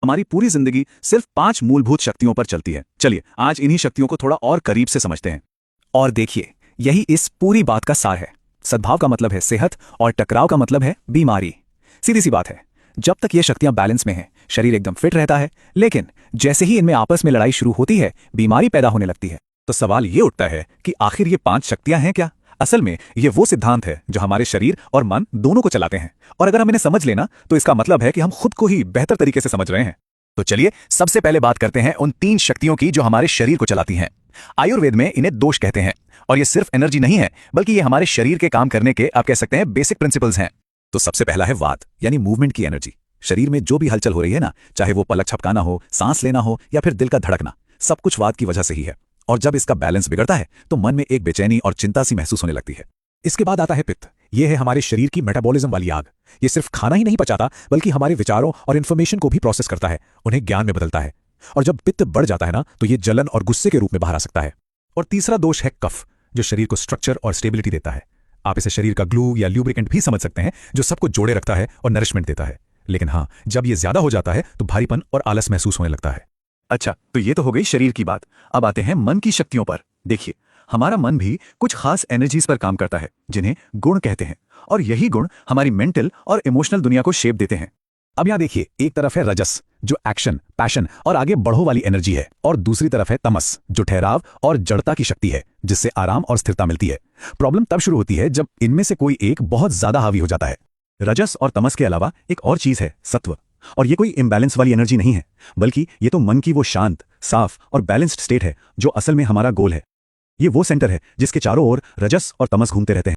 हमारी पूरी जिंदगी सिर्फ 5 मूलभूत शक्तियों पर चलती है। चलिए आज इन्हीं शक्तियों को थोड़ा और करीब से समझते हैं। और देखिए, यही इस पूरी बात का सार है। सद्भाव का मतलब है सेहत और टकराव का मतलब है बीमारी। सीधी सी बात है, जब तक ये शक्तियां बैलेंस में हैं, शरीर एकदम फिट रहता है, लेकिन जैसे ही इनमें आपस में लड़ाई शुरू होती है, बीमारी पैदा होने लगती है। तो सवाल ये उठता है कि आखिर ये 5 शक्तियां हैं क्या? असल में ये वो सिद्धांत है जो हमारे शरीर और मन दोनों को चलाते हैं, और अगर हम इन्हें समझ लेना तो इसका मतलब है कि हम खुद को ही बेहतर तरीके से समझ रहे हैं। तो चलिए सबसे पहले बात करते हैं उन 3 शक्तियों की जो हमारे शरीर को चलाती हैं। आयुर्वेद में इन्हें दोष कहते हैं, और ये सिर्फ एनर्जी नहीं है, बल्कि ये हमारे शरीर के काम करने के, आप कह सकते हैं, बेसिक प्रिंसिपल्स हैं। तो सबसे पहला है वात, यानी मूवमेंट की एनर्जी। शरीर में जो भी हलचल हो रही है ना, चाहे वो पलक झपकाना हो, सांस लेना हो या फिर दिल का धड़कना, सब कुछ वात की वजह से ही है। और जब इसका बैलेंस बिगड़ता है तो मन में एक बेचैनी और चिंता सी महसूस होने लगती है। इसके बाद आता है पित्त। ये है हमारे शरीर की मेटाबॉलिज्म वाली आग। ये सिर्फ खाना ही नहीं पचाता, बल्कि हमारे विचारों और इन्फॉर्मेशन को भी प्रोसेस करता है, उन्हें ज्ञान में बदलता है। और जब पित्त बढ़ जाता है ना, तो ये जलन और गुस्से के रूप में बाहर आ सकता है। और तीसरा दोष है कफ, जो शरीर को स्ट्रक्चर और स्टेबिलिटी देता है। आप इसे शरीर का ग्लू या ल्यूब्रिकेंट भी समझ सकते हैं, जो सबको जोड़े रखता है और नरिशमेंट देता है। लेकिन हाँ, जब ये ज्यादा हो जाता है तो भारीपन और आलस महसूस होने लगता है। अच्छा, तो ये तो हो गई शरीर की बात। अब आते हैं मन की शक्तियों पर। देखिए, हमारा मन भी कुछ खास एनर्जीज पर काम करता है, जिन्हें गुण कहते हैं, और यही गुण हमारी मेंटल और इमोशनल दुनिया को शेप देते हैं। अब यहां देखिए, एक तरफ है रजस, जो एक्शन, पैशन और आगे बढ़ो वाली एनर्जी है, और दूसरी तरफ है तमस, जो ठहराव और जड़ता की शक्ति है, जिससे आराम और स्थिरता मिलती है। प्रॉब्लम तब शुरू होती है जब इनमें से कोई एक बहुत ज्यादा हावी हो जाता है। रजस और तमस के अलावा एक और चीज है, सत्व। और ये कोई इम्बैलेंस वाली एनर्जी नहीं है, बल्कि ये तो मन की वो शांत, साफ और बैलेंस्ड स्टेट है जो असल में हमारा गोल है। ये वो सेंटर है जिसके चारों ओर रजस और तमस घूमते रहते हैं।